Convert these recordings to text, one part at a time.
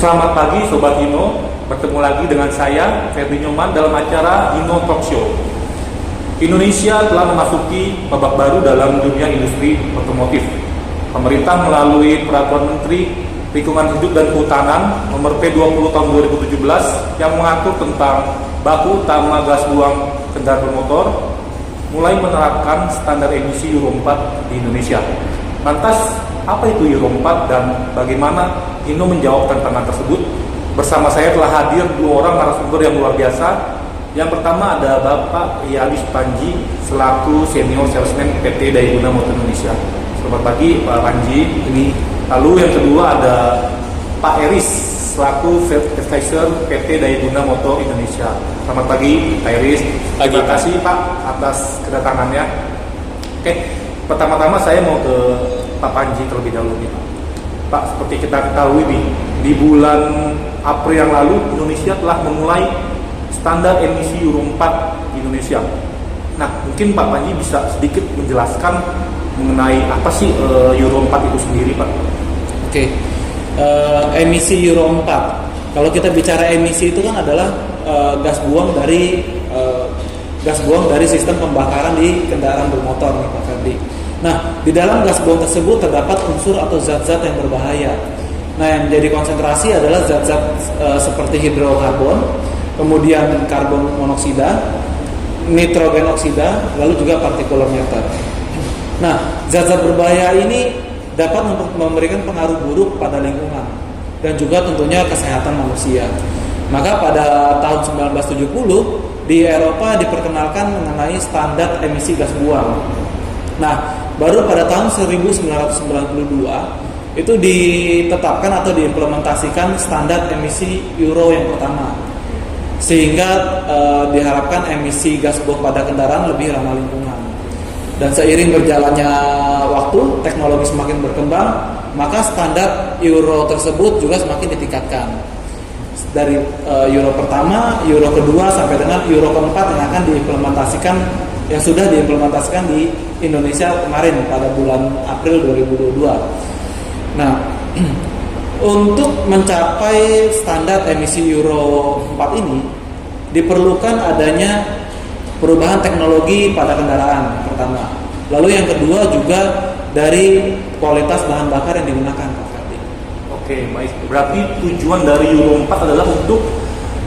Selamat pagi Sobat Hino, bertemu lagi dengan saya Ferdi Nyoman dalam acara Hino Talk Show. Indonesia telah memasuki babak baru dalam dunia industri otomotif. Pemerintah melalui Peraturan Menteri Lingkungan Hidup dan Kehutanan Nomor P20 Tahun 2017 yang mengatur tentang baku utama gas buang kendaraan bermotor mulai menerapkan standar emisi Euro 4 di Indonesia. Lantas, apa itu Euro 4 dan bagaimana Hino menjawab tantangan tersebut? Bersama saya telah hadir dua orang narasumber yang luar biasa. Yang pertama ada Bapak Riadi Panji selaku Senior Salesman PT Dayaguna Motor Indonesia. Selamat pagi Pak Panji. Lalu yang kedua ada Pak Eris selaku Advisor PT Dayaguna Motor Indonesia. Selamat pagi Pak Eris. Terima kasih Pak atas kedatangannya. Oke, pertama-tama saya mau ke Pak Panji terlebih dahulu nih Pak. Pak, seperti kita ketahui nih, di bulan April yang lalu Indonesia telah memulai standar emisi Euro 4 di Indonesia. Nah, mungkin Pak Panji bisa sedikit menjelaskan mengenai apa sih Euro 4 itu sendiri, Pak? Oke, emisi Euro 4. Kalau kita bicara emisi itu kan adalah gas buang dari sistem pembakaran di kendaraan bermotor nih Pak Ferdi. Nah, di dalam gas buang tersebut terdapat unsur atau zat-zat yang berbahaya. Nah, yang menjadi konsentrasi adalah zat-zat seperti hidrokarbon, kemudian karbon monoksida, nitrogen oksida, lalu juga partikulometer. Nah, zat-zat berbahaya ini dapat memberikan pengaruh buruk pada lingkungan dan juga tentunya kesehatan manusia. Maka pada tahun 1970 di Eropa diperkenalkan mengenai standar emisi gas buang. Nah, baru pada tahun 1992 itu ditetapkan atau diimplementasikan standar emisi Euro yang pertama, sehingga diharapkan emisi gas buang pada kendaraan lebih ramah lingkungan. Dan seiring berjalannya waktu, teknologi semakin berkembang, maka standar Euro tersebut juga semakin ditingkatkan dari Euro pertama, Euro kedua sampai dengan Euro keempat yang sudah diimplementasikan di Indonesia kemarin pada bulan April 2022. Nah, untuk mencapai standar emisi Euro 4 ini diperlukan adanya perubahan teknologi pada kendaraan pertama. Lalu yang kedua juga dari kualitas bahan bakar yang digunakan, Pak Ferdi. Oke, baik. Berarti tujuan dari Euro 4 adalah untuk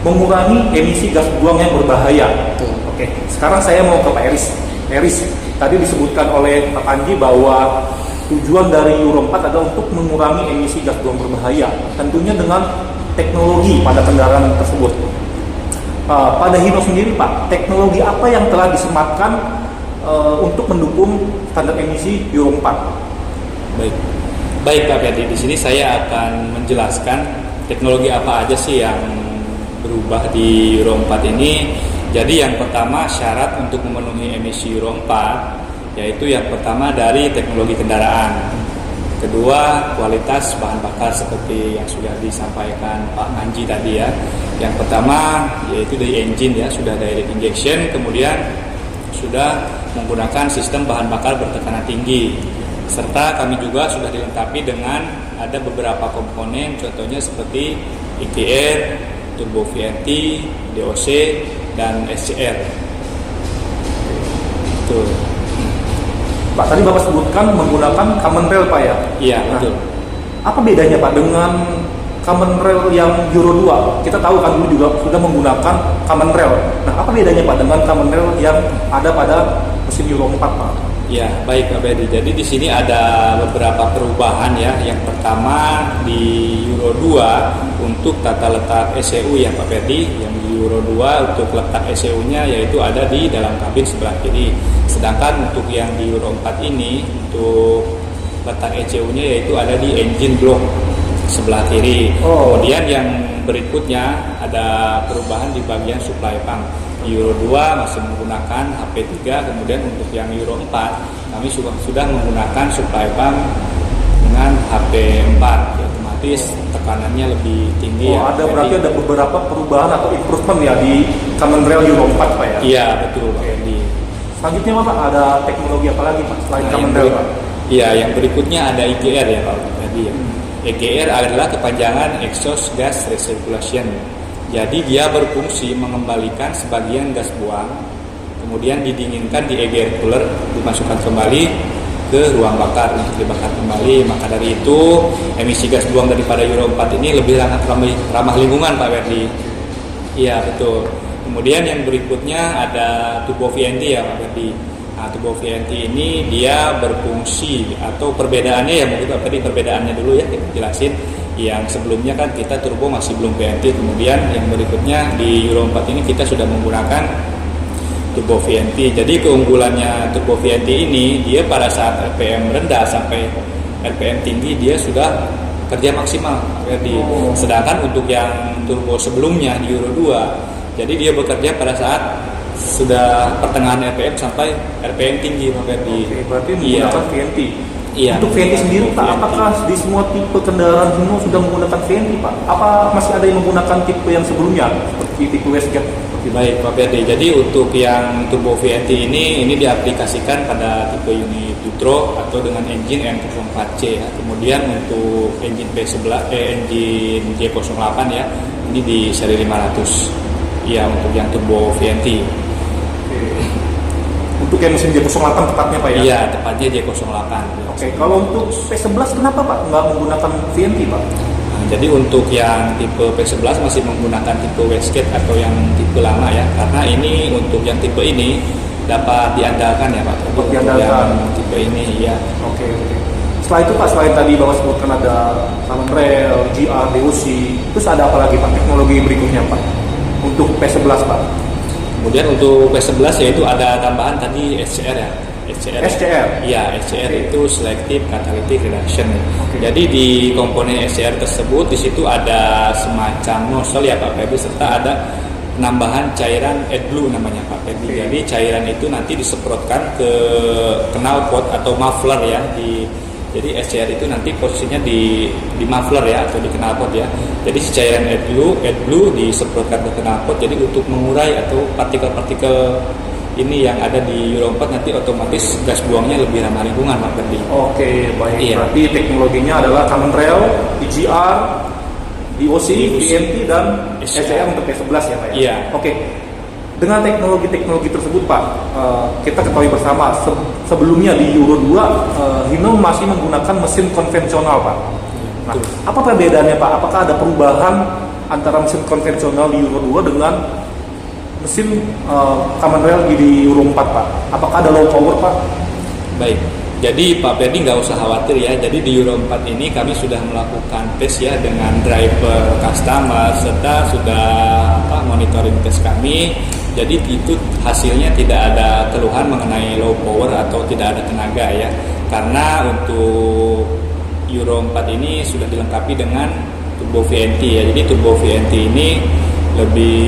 mengurangi emisi gas buang yang berbahaya. Betul. Oke, sekarang saya mau ke Pak Eris. Eris, tadi disebutkan oleh Pak Panji bahwa tujuan dari Euro 4 adalah untuk mengurangi emisi gas buang berbahaya, tentunya dengan teknologi pada kendaraan tersebut. Pada Hino sendiri Pak, teknologi apa yang telah disematkan untuk mendukung standar emisi Euro 4? Baik Pak Ferdi, di sini saya akan menjelaskan teknologi apa aja sih yang berubah di Euro 4 ini. Jadi yang pertama syarat untuk memenuhi emisi Euro 4 yaitu yang pertama dari teknologi kendaraan. Kedua, kualitas bahan bakar seperti yang sudah disampaikan Pak Manji tadi ya. Yang pertama yaitu dari engine ya, sudah direct injection, kemudian sudah menggunakan sistem bahan bakar bertekanan tinggi. Serta kami juga sudah dilengkapi dengan ada beberapa komponen, contohnya seperti EGR, turbo VNT, DOC, dan SCR. Betul. Pak, tadi Bapak sebutkan menggunakan common rail Pak ya? Iya, betul. Apa bedanya Pak dengan common rail yang Euro 2? Kita tahu kan dulu juga sudah menggunakan common rail. Nah, apa bedanya Pak dengan common rail yang ada pada mesin Euro 4 Pak? Ya, baik Pak Ferdi. Jadi di sini ada beberapa perubahan ya. Yang pertama di Euro 2 untuk tata letak ECU ya Pak Ferdi. Yang di Euro 2 untuk letak ECU-nya yaitu ada di dalam kabin sebelah kiri. Sedangkan untuk yang di Euro 4 ini untuk letak ECU-nya yaitu ada di engine block sebelah kiri. Kemudian yang berikutnya ada perubahan di bagian supply pump. Euro 2 masih menggunakan HP3, kemudian untuk yang Euro 4 kami sudah menggunakan supply pump dengan HP4, otomatis tekanannya lebih tinggi. Berarti ada beberapa perubahan atau improvement ya di common rail Euro 4 Pak ya? Iya, betul Pak Ferdi. Selanjutnya Pak, ada teknologi apa lagi Pak selain common rail Pak? Iya, yang berikutnya ada IGR ya Pak Ferdi ya. EGR adalah kepanjangan Exhaust Gas Recirculation. Jadi dia berfungsi mengembalikan sebagian gas buang, kemudian didinginkan di EGR cooler, dimasukkan kembali ke ruang bakar untuk dibakar kembali. Maka dari itu emisi gas buang daripada Euro 4 ini lebih ramah lingkungan, Pak Ferdi. Iya betul. Kemudian yang berikutnya ada turbo VNT ya Pak Ferdi. Nah, turbo VNT ini dia berfungsi atau perbedaannya ya mungkin tadi perbedaannya dulu ya kita jelasin. Yang sebelumnya kan kita turbo masih belum VNT, kemudian yang berikutnya di Euro 4 ini kita sudah menggunakan turbo VNT. Jadi keunggulannya turbo VNT ini dia pada saat RPM rendah sampai RPM tinggi dia sudah kerja maksimal. Jadi sedangkan untuk yang turbo sebelumnya di Euro 2 jadi dia bekerja pada saat sudah pertengahan RPM sampai RPM tinggi, Pak Ferdi. Oke, berarti menggunakan VNT. Iya. Untuk VNT sendiri Pak, apakah di semua tipe kendaraan Hino sudah menggunakan VNT Pak? Apa masih ada yang menggunakan tipe yang sebelumnya seperti tipe Westgate? Baik Pak Ferdi. Jadi untuk yang turbo VNT ini diaplikasikan pada tipe unit Dutro atau dengan engine N04C ya. Kemudian untuk engine engine J08 ya, ini di seri 500. Ya untuk yang turbo VNT. Untuk yang mesin J08 tepatnya Pak ya? Iya, tepatnya J08. Oke, kalau untuk P11 kenapa Pak nggak menggunakan VNT Pak? Nah, jadi untuk yang tipe P11 masih menggunakan tipe Westgate atau yang tipe lama ya, karena ini untuk yang tipe ini dapat diandalkan ya Pak. Dapat diandalkan. Yang tipe ini ya. Oke. Setelah itu Pak, selain tadi Bapak sebutkan ada Common Rail, GR, DOC, terus ada apa lagi Pak teknologi berikutnya Pak untuk P11 Pak? Kemudian untuk P11 yaitu ada tambahan tadi SCR ya. SCR? Iya, SCR Oke. itu Selective Catalytic Reduction. Oke. Jadi di komponen SCR tersebut di situ ada semacam nozzle ya Pak Ferdi, serta ada penambahan cairan AdBlue namanya Pak Ferdi. Oke. Jadi cairan itu nanti disemprotkan ke knalpot atau muffler ya jadi SCR itu nanti posisinya di muffler ya atau di knalpot ya. Jadi si cairan AdBlue disemprotkan ke knalpot jadi untuk mengurai atau partikel-partikel ini yang ada di Euro 4 nanti otomatis gas buangnya lebih ramah lingkungan Pak Ferdi. Oke, baik. Iya. Berarti teknologinya adalah Common Rail, EGR, DOC, VNT, dan SCR untuk P11 ya Pak ya? Iya. Oke. Dengan teknologi-teknologi tersebut Pak, kita ketahui bersama sebelumnya di Euro 2 Hino masih menggunakan mesin konvensional Pak. Nah, apa perbedaannya Pak? Apakah ada perubahan antara mesin konvensional di Euro 2 dengan mesin Common Rail di Euro 4 Pak? Apakah ada low power Pak? Baik, jadi Pak Ferdi nggak usah khawatir ya. Jadi di Euro 4 ini kami sudah melakukan tes ya dengan driver customer serta sudah monitoring tes kami. Jadi itu hasilnya tidak ada keluhan mengenai low power atau tidak ada tenaga ya. Karena untuk Euro 4 ini sudah dilengkapi dengan turbo VNT ya. Jadi turbo VNT ini lebih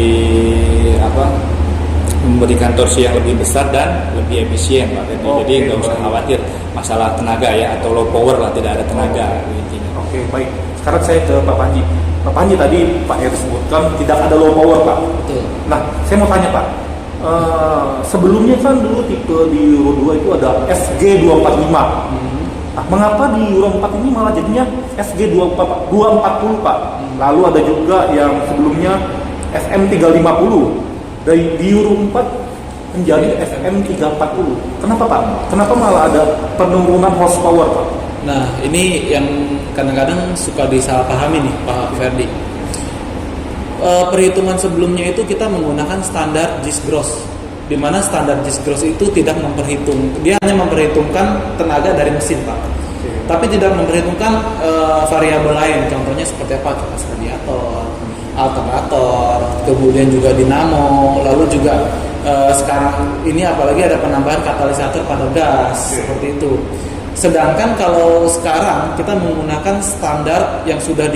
memberikan torsi yang lebih besar dan lebih efisien Pak Ferdi. Jadi nggak usah khawatir masalah tenaga ya atau low power lah, tidak ada tenaga intinya. Oke, baik. Sekarang saya ke Pak Panji. Pak Panji tadi Pak Eri sebutkan tidak ada low power Pak. Betul. Nah, saya mau tanya Pak. Sebelumnya kan dulu tipe di Euro 2 itu ada SG245. Nah, mengapa di Euro 4 ini malah jadinya SG240 Pak? Lalu ada juga yang sebelumnya FM350. Di Euro 4 menjadi FM340. Kenapa Pak? Kenapa malah ada penurunan horsepower Pak? Nah, ini yang kadang-kadang suka disalahpahami nih Pak Ferdi. Perhitungan sebelumnya itu kita menggunakan standar JIS gross, di mana standar JIS gross itu tidak dia hanya memperhitungkan tenaga dari mesin Pak, tapi tidak memperhitungkan variabel lain, contohnya seperti apa, kipas radiator, alternator, kemudian juga dinamo, lalu juga sekarang ini apalagi ada penambahan katalisator pada gas seperti itu. Sedangkan kalau sekarang kita menggunakan standar yang sudah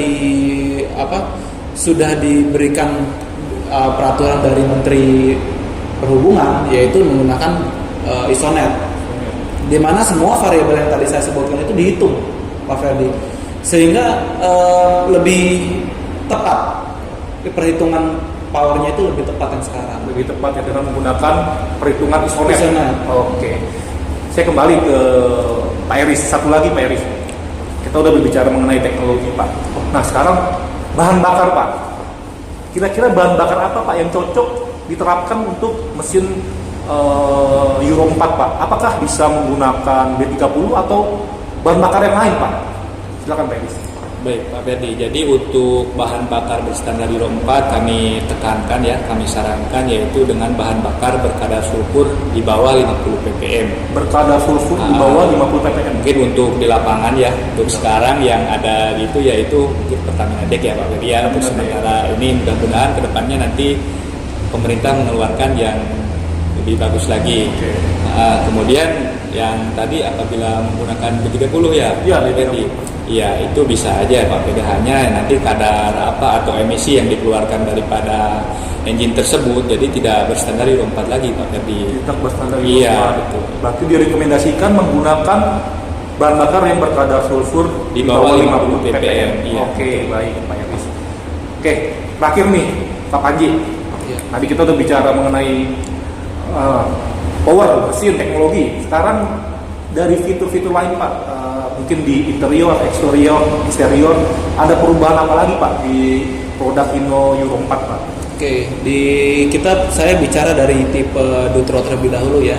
diberikan peraturan dari Menteri Perhubungan, yaitu menggunakan Isonet, di mana semua variabel yang tadi saya sebutkan itu dihitung Pak Ferdi, sehingga lebih tepat perhitungan powernya itu lebih tepat yang sekarang. Lebih tepat ya dengan menggunakan perhitungan Isonet. Isonet. Oke. Saya kembali ke Pak Eris. Satu lagi Pak Eris. kita udah berbicara mengenai teknologi Pak. Nah sekarang bahan bakar Pak. Kira-kira bahan bakar apa Pak yang cocok diterapkan untuk mesin Euro 4 Pak? Apakah bisa menggunakan B30 atau bahan bakar yang lain Pak? Silakan Pak Eris. Baik Pak Ferdi, jadi untuk bahan bakar berstandar Euro 4 kami tekankan ya, kami sarankan yaitu dengan bahan bakar berkadar sulfur di bawah 50 ppm. Berkadar sulfur di bawah 50 ppm. Mungkin untuk di lapangan ya, untuk sekarang yang ada itu yaitu mungkin Pertamina Dek ya Pak Ferdi ya. Untuk sementara ini mudah-mudahan kedepannya nanti pemerintah mengeluarkan yang lebih bagus lagi. Kemudian yang tadi apabila menggunakan B30 ya, Pak Ferdi. Iya, itu bisa aja Pak Ferdi, hanya nanti kadar apa atau emisi yang dikeluarkan daripada engine tersebut jadi tidak berstandar Euro 4 lagi Pak Ferdi. Tidak berstandar Euro 4. Iya, betul. Berarti direkomendasikan menggunakan bahan bakar yang berkadar sulfur Di bawah 50 ppm. Iya. Oke, baik Pak Eris. Oke, terakhir nih Pak Panji. Iya. Tadi kita udah bicara mengenai power, mesin, teknologi. Sekarang dari fitur-fitur lain Pak, mungkin di interior, eksterior, ada perubahan apa lagi Pak di produk Hino Euro 4 Pak? Oke, saya bicara dari tipe Dutro terlebih dahulu ya.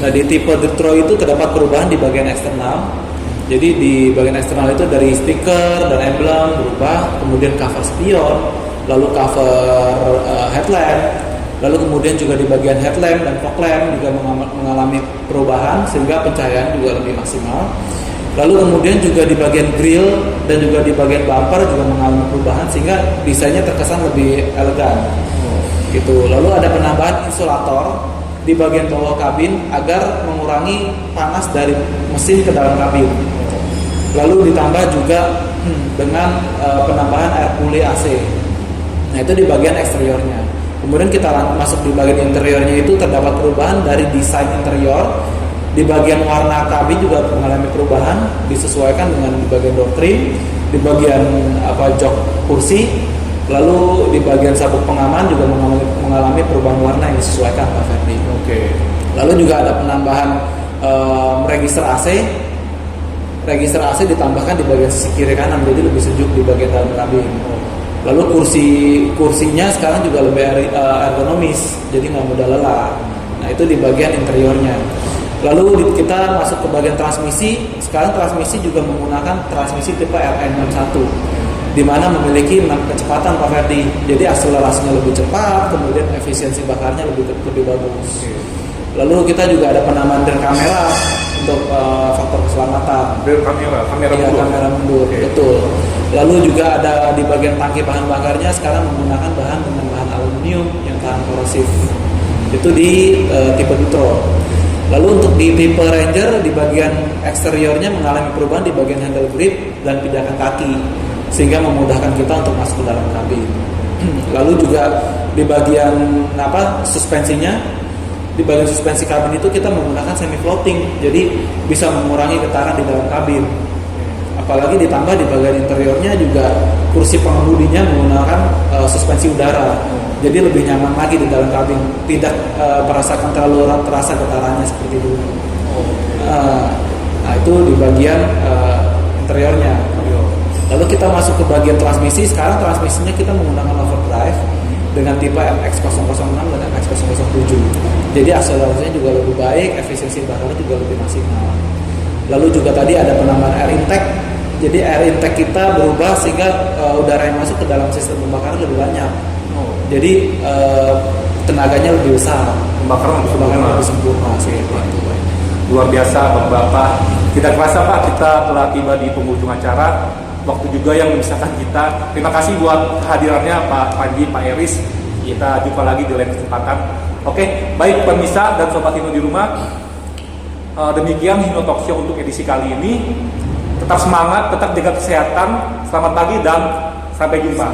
Nah, di tipe Dutro itu terdapat perubahan di bagian eksternal. Jadi di bagian eksternal itu dari stiker dan emblem berubah, kemudian cover spion, lalu cover headlamp, lalu kemudian juga di bagian headlamp dan fog lamp juga mengalami perubahan sehingga pencahayaan juga lebih maksimal. Lalu kemudian juga di bagian grill dan juga di bagian bumper juga mengalami perubahan sehingga desainnya terkesan lebih elegan. Gitu. Lalu ada penambahan insulator di bagian bawah kabin agar mengurangi panas dari mesin ke dalam kabin. Lalu ditambah juga dengan penambahan air cooler AC. Nah, itu di bagian eksteriornya. Kemudian kita masuk di bagian interiornya, itu terdapat perubahan dari desain interior. Di bagian warna kabin juga mengalami perubahan disesuaikan dengan di bagian door trim, di bagian jok kursi, lalu di bagian sabuk pengaman juga mengalami perubahan warna yang disesuaikan Pak Ferdi. Oke. Lalu juga ada penambahan register AC. Register AC ditambahkan di bagian sisi kiri kanan, jadi lebih sejuk di bagian dalam kabin. Lalu kursinya sekarang juga lebih ergonomis, jadi nggak mudah lelah. Nah, itu di bagian interiornya. Lalu kita masuk ke bagian transmisi. Sekarang transmisi juga menggunakan transmisi tipe RN61, di mana memiliki 6 kecepatan Pak Ferdi. Jadi akselerasinya lebih cepat, kemudian efisiensi bakarnya lebih bagus. Lalu kita juga ada penambahan rear kamera untuk faktor keselamatan. Rear kamera Ya, mundur. kamera mundur, betul. Lalu juga ada di bagian tangki bahan bakarnya sekarang menggunakan bahan dengan bahan aluminium yang tahan korosif. Itu di tipe Dutro. Lalu untuk di tipe Ranger di bagian eksteriornya mengalami perubahan di bagian handle grip dan pijakan kaki sehingga memudahkan kita untuk masuk ke dalam kabin. Lalu juga di bagian suspensinya, di bagian suspensi kabin itu kita menggunakan semi floating, jadi bisa mengurangi getaran di dalam kabin. Apalagi ditambah di bagian interiornya juga kursi pengemudinya menggunakan suspensi udara. Jadi lebih nyaman lagi di dalam kabin, tidak merasakan terlalu terasa getarannya seperti dulu. Nah, itu di bagian interiornya. Lalu kita masuk ke bagian transmisi. Sekarang transmisinya kita menggunakan overdrive dengan tipe MX006 dan MX007. Jadi akselerasinya juga lebih baik, efisiensi bakarnya juga lebih maksimal. Lalu juga tadi ada penambahan air intake. Jadi air intake kita berubah sehingga udara yang masuk ke dalam sistem pembakaran lebih banyak. Jadi tenaganya lebih besar, Pembakaran lebih sempurna seperti itu. Luar biasa Bapak-Bapak. Tidak kerasa Pak, kita telah tiba di penghujung acara. Waktu juga yang memisahkan kita. Terima kasih buat kehadirannya Pak Panji, Pak Eris. Kita jumpa lagi di lain kesempatan. Oke, baik pemirsa dan sobat Hino di rumah. Demikian Hino Talk Show untuk edisi kali ini. Tetap semangat, tetap jaga kesehatan. Selamat pagi dan sampai jumpa.